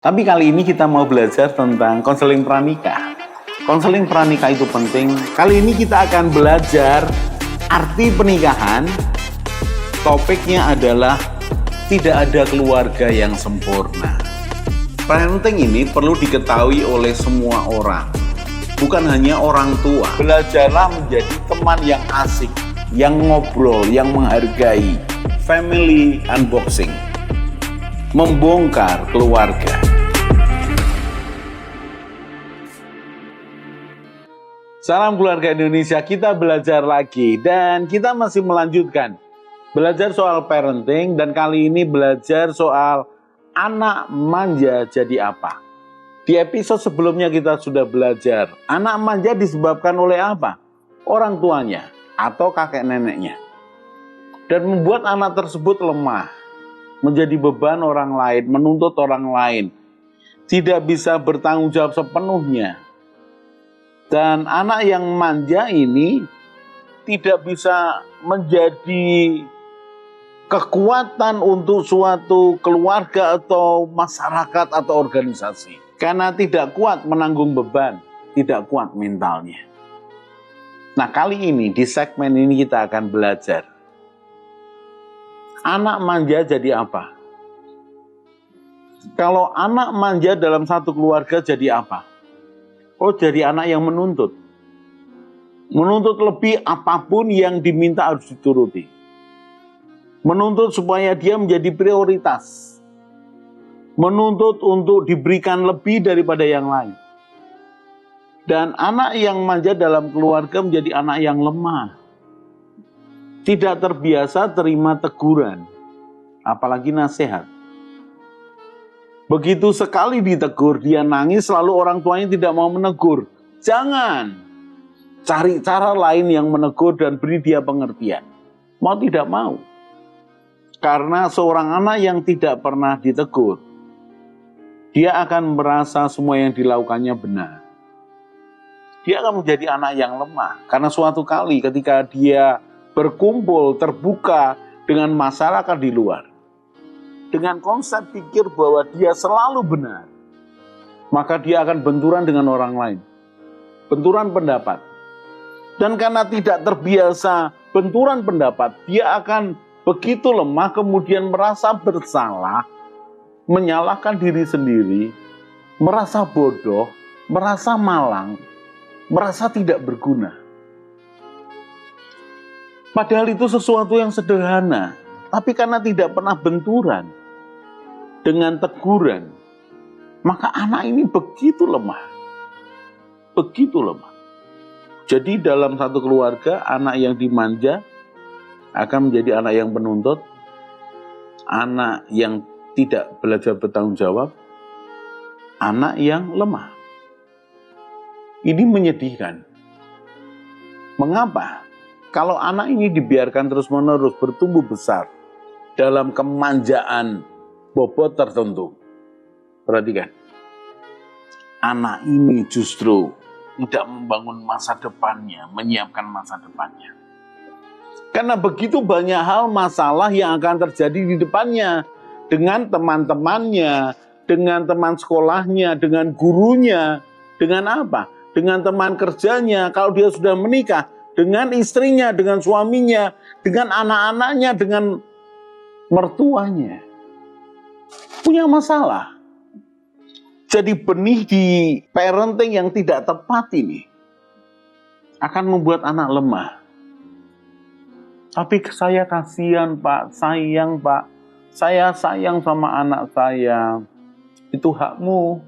Tapi kali ini kita mau belajar tentang konseling pranikah. Konseling pranikah itu penting. Kali ini kita akan belajar arti pernikahan. Topiknya adalah tidak ada keluarga yang sempurna. Parenting ini perlu diketahui oleh semua orang, bukan hanya orang tua. Belajarlah menjadi teman yang asik, yang ngobrol, yang menghargai. Family unboxing. Membongkar keluarga. Salam keluarga Indonesia, kita belajar lagi dan kita masih melanjutkan belajar soal parenting, dan kali ini belajar soal anak manja jadi apa. Di episode sebelumnya kita sudah belajar anak manja disebabkan oleh apa? Orang tuanya atau kakek neneknya, dan membuat anak tersebut lemah, menjadi beban orang lain, menuntut orang lain, tidak bisa bertanggung jawab sepenuhnya. Dan anak yang manja ini tidak bisa menjadi kekuatan untuk suatu keluarga atau masyarakat atau organisasi. Karena tidak kuat menanggung beban, tidak kuat mentalnya. Nah, kali ini di segmen ini kita akan belajar anak manja jadi apa? Kalau anak manja dalam satu keluarga jadi apa? Oh, jadi anak yang menuntut. Menuntut lebih, apapun yang diminta harus dituruti. Menuntut supaya dia menjadi prioritas. Menuntut untuk diberikan lebih daripada yang lain. Dan anak yang manja dalam keluarga menjadi anak yang lemah. Tidak terbiasa terima teguran, apalagi nasihat. Begitu sekali ditegur, dia nangis, lalu orang tuanya tidak mau menegur. Jangan. Cari cara lain yang menegur dan beri dia pengertian. Mau tidak mau. Karena seorang anak yang tidak pernah ditegur, dia akan merasa semua yang dilakukannya benar. Dia akan menjadi anak yang lemah. Karena suatu kali ketika dia berkumpul, terbuka dengan masyarakat di luar, dengan konsep pikir bahwa dia selalu benar, maka dia akan benturan dengan orang lain. Benturan pendapat. Dan karena tidak terbiasa benturan pendapat, dia akan begitu lemah, kemudian merasa bersalah, menyalahkan diri sendiri, merasa bodoh, merasa malang, merasa tidak berguna. Padahal itu sesuatu yang sederhana, tapi karena tidak pernah benturan dengan teguran, maka anak ini begitu lemah. Begitu lemah. Jadi dalam satu keluarga, anak yang dimanja akan menjadi anak yang penuntut, anak yang tidak belajar bertanggung jawab, anak yang lemah. Ini menyedihkan. Mengapa? Kalau anak ini dibiarkan terus-menerus bertumbuh besar dalam kemanjaan bobot tertentu. Perhatikan. Anak ini justru tidak membangun masa depannya, menyiapkan masa depannya. Karena begitu banyak hal masalah yang akan terjadi di depannya. Dengan teman-temannya, dengan teman sekolahnya, dengan gurunya, dengan apa? Dengan teman kerjanya, kalau dia sudah menikah, dengan istrinya, dengan suaminya, dengan anak-anaknya, dengan mertuanya. Punya masalah. Jadi benih di parenting yang tidak tepat ini akan membuat anak lemah. Tapi saya kasihan Pak, sayang Pak, saya sayang sama anak saya. Itu hakmu,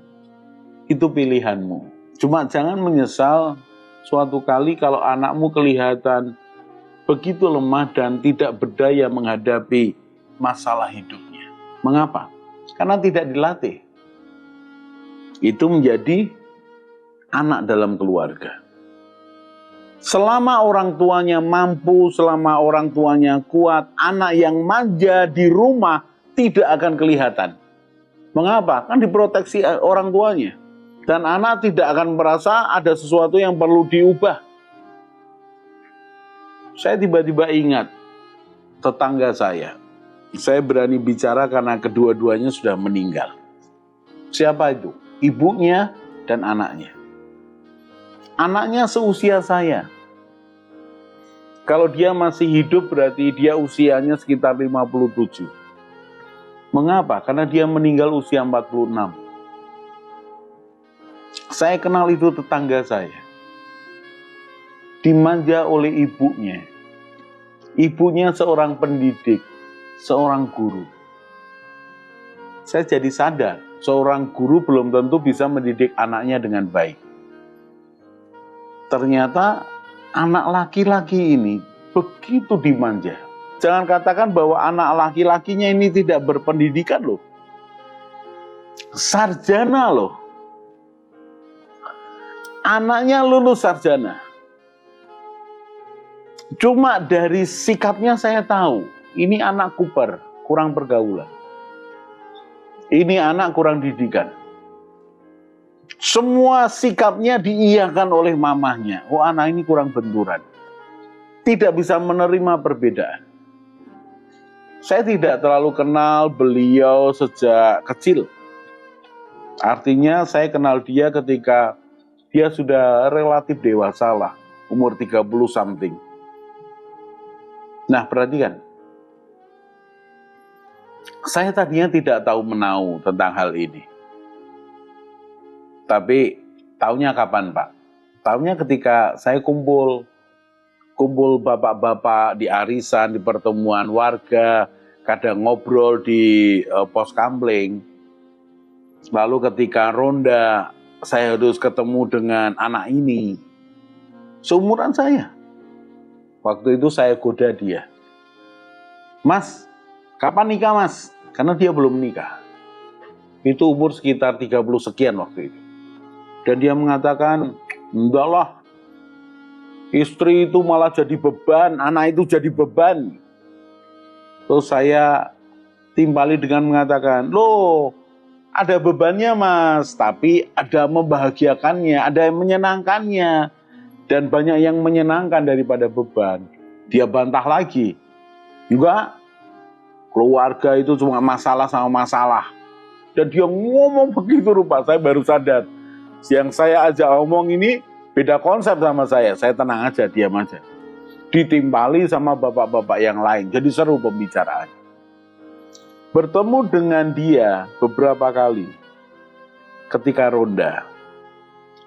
itu pilihanmu. Cuma jangan menyesal suatu kali kalau anakmu kelihatan begitu lemah dan tidak berdaya menghadapi masalah hidupnya. Mengapa? Karena tidak dilatih. Itu menjadi anak dalam keluarga. Selama orang tuanya mampu, selama orang tuanya kuat, anak yang manja di rumah tidak akan kelihatan. Mengapa? Kan diproteksi orang tuanya. Dan anak tidak akan merasa ada sesuatu yang perlu diubah. Saya tiba-tiba ingat tetangga saya. Saya berani bicara karena kedua-duanya sudah meninggal. Siapa itu? Ibunya dan anaknya. Anaknya seusia saya. Kalau dia masih hidup berarti dia usianya sekitar 57. Mengapa? Karena dia meninggal usia 46. Saya kenal itu tetangga saya. Dimanja oleh ibunya. Ibunya seorang pendidik, seorang guru. Saya jadi sadar, seorang guru belum tentu bisa mendidik anaknya dengan baik. Ternyata anak laki-laki ini begitu dimanja. Jangan katakan bahwa anak laki-lakinya ini tidak berpendidikan loh. Sarjana loh. Anaknya lulus sarjana. Cuma dari sikapnya saya tahu, ini anak kuper, kurang pergaulan. Ini anak kurang didikan. Semua sikapnya diiyakan oleh mamahnya. Oh, anak ini kurang benturan. Tidak bisa menerima perbedaan. Saya tidak terlalu kenal beliau sejak kecil. Artinya saya kenal dia ketika dia sudah relatif dewasa lah, umur 30 something. Nah, perhatikan. Saya tadinya tidak tahu menau tentang hal ini. Tapi taunya kapan, Pak? Taunya ketika saya kumpul bapak-bapak di arisan, di pertemuan warga, kadang ngobrol di pos kamling. Lalu ketika ronda, saya harus ketemu dengan anak ini. Seumuran saya. Waktu itu saya goda dia. Mas, kapan nikah mas? Karena dia belum nikah. Itu umur sekitar 30 sekian waktu itu. Dan dia mengatakan, enggak lah. Istri itu malah jadi beban, anak itu jadi beban. Terus saya timbali dengan mengatakan, loh ada bebannya mas, tapi ada membahagiakannya, ada yang menyenangkannya. Dan banyak yang menyenangkan daripada beban. Dia bantah lagi. Juga keluarga itu cuma masalah sama masalah. Dan dia ngomong begitu rupa, saya baru sadar. Yang saya ajak ngomong ini beda konsep sama saya tenang aja, diam aja. Ditimpali sama bapak-bapak yang lain, jadi seru pembicaraan. Bertemu dengan dia beberapa kali ketika ronda.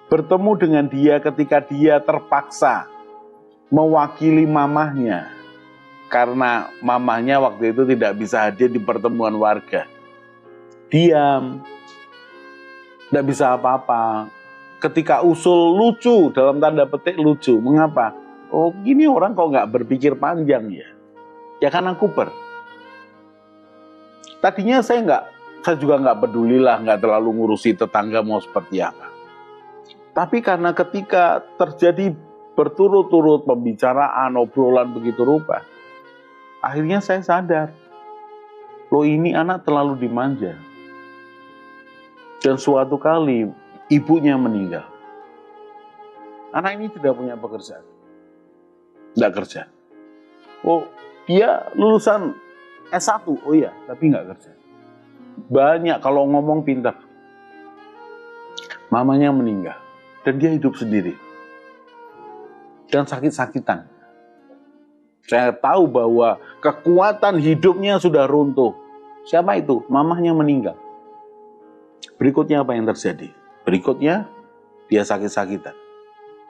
Bertemu dengan dia ketika dia terpaksa mewakili mamahnya. Karena mamahnya waktu itu tidak bisa hadir di pertemuan warga. Diam, tidak bisa apa-apa. Ketika usul lucu, dalam tanda petik lucu. Mengapa? Oh gini orang kok nggak berpikir panjang ya? Ya karena kuper. Tadinya saya juga nggak pedulilah, nggak terlalu ngurusi tetangga mau seperti apa. Tapi karena ketika terjadi berturut-turut pembicaraan, obrolan begitu rupa, akhirnya saya sadar, loh ini anak terlalu dimanja. Dan suatu kali ibunya meninggal. Anak ini tidak punya pekerjaan. Tidak kerja. Oh, dia lulusan S1. Oh iya, tapi nggak kerja. Banyak kalau ngomong pintar. Mamanya meninggal. Dan dia hidup sendiri. Dan sakit-sakitan. Saya tahu bahwa kekuatan hidupnya sudah runtuh. Siapa itu? Mamahnya meninggal. Berikutnya apa yang terjadi? Berikutnya dia sakit-sakitan.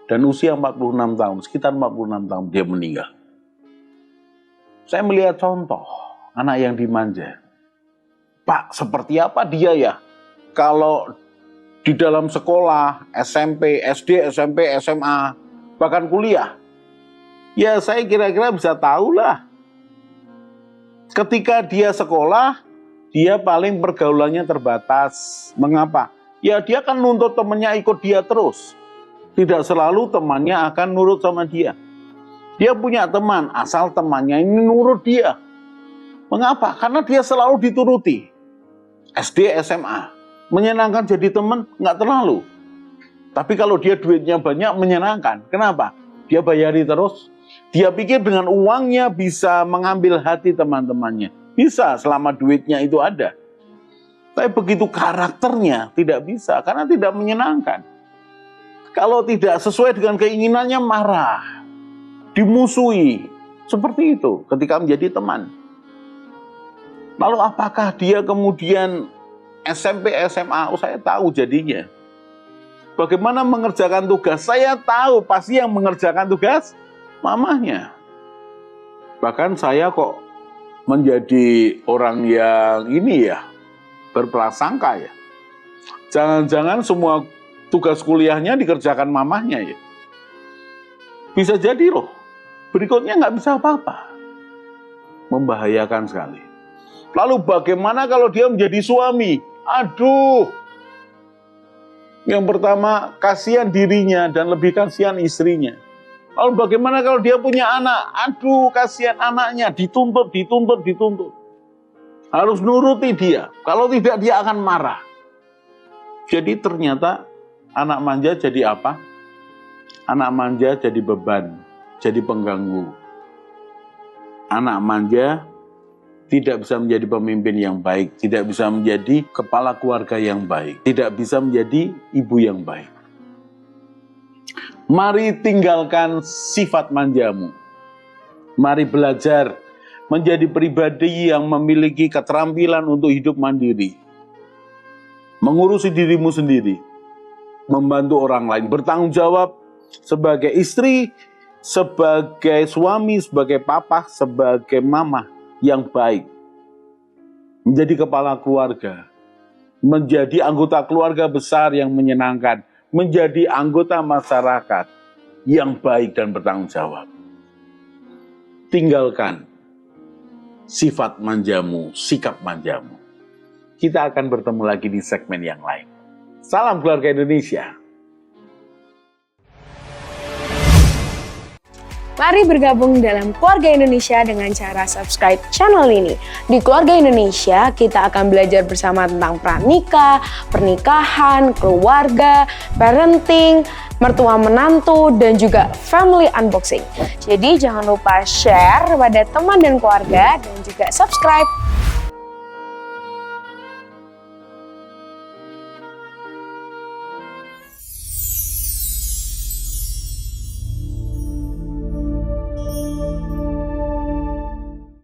Dan usia 46 tahun, sekitar 46 tahun dia meninggal. Saya melihat contoh anak yang dimanja. Pak, seperti apa dia ya? Kalau di dalam sekolah, SMP, SD, SMP, SMA, bahkan kuliah. Ya saya kira-kira bisa tahulah. Ketika dia sekolah, dia paling pergaulannya terbatas. Mengapa? Ya dia kan nuntut temannya ikut dia terus. Tidak selalu temannya akan nurut sama dia. Dia punya teman, asal temannya ini nurut dia. Mengapa? Karena dia selalu dituruti. SD, SMA. Menyenangkan jadi teman, nggak terlalu. Tapi kalau dia duitnya banyak, menyenangkan. Kenapa? Dia bayari terus. Dia pikir dengan uangnya bisa mengambil hati teman-temannya. Bisa selama duitnya itu ada. Tapi begitu karakternya tidak bisa, karena tidak menyenangkan. Kalau tidak sesuai dengan keinginannya marah, dimusuhi. Seperti itu ketika menjadi teman. Lalu apakah dia kemudian SMP, SMA, saya tahu jadinya. Bagaimana mengerjakan tugas, saya tahu pasti yang mengerjakan tugas mamahnya. Bahkan saya kok menjadi orang yang ini ya, berprasangka ya. Jangan-jangan semua tugas kuliahnya dikerjakan mamahnya ya. Bisa jadi loh, berikutnya nggak bisa apa-apa. Membahayakan sekali. Lalu bagaimana kalau dia menjadi suami? Aduh. Yang pertama, kasihan dirinya dan lebih kasihan istrinya. Lalu bagaimana kalau dia punya anak? Aduh, kasihan anaknya, dituntut. Harus nuruti dia. Kalau tidak dia akan marah. Jadi ternyata anak manja jadi apa? Anak manja jadi beban, jadi pengganggu. Anak manja tidak bisa menjadi pemimpin yang baik, tidak bisa menjadi kepala keluarga yang baik, tidak bisa menjadi ibu yang baik. Mari tinggalkan sifat manjamu. Mari belajar menjadi pribadi yang memiliki keterampilan untuk hidup mandiri. Mengurusi dirimu sendiri. Membantu orang lain. Bertanggung jawab sebagai istri, sebagai suami, sebagai papa, sebagai mama yang baik. Menjadi kepala keluarga. Menjadi anggota keluarga besar yang menyenangkan. Menjadi anggota masyarakat yang baik dan bertanggung jawab. Tinggalkan sifat manjamu, sikap manjamu. Kita akan bertemu lagi di segmen yang lain. Salam keluarga Indonesia. Mari bergabung dalam Keluarga Indonesia dengan cara subscribe channel ini. Di Keluarga Indonesia, kita akan belajar bersama tentang pranikah, pernikahan, keluarga, parenting, mertua menantu, dan juga family unboxing. Jadi jangan lupa share pada teman dan keluarga dan juga subscribe.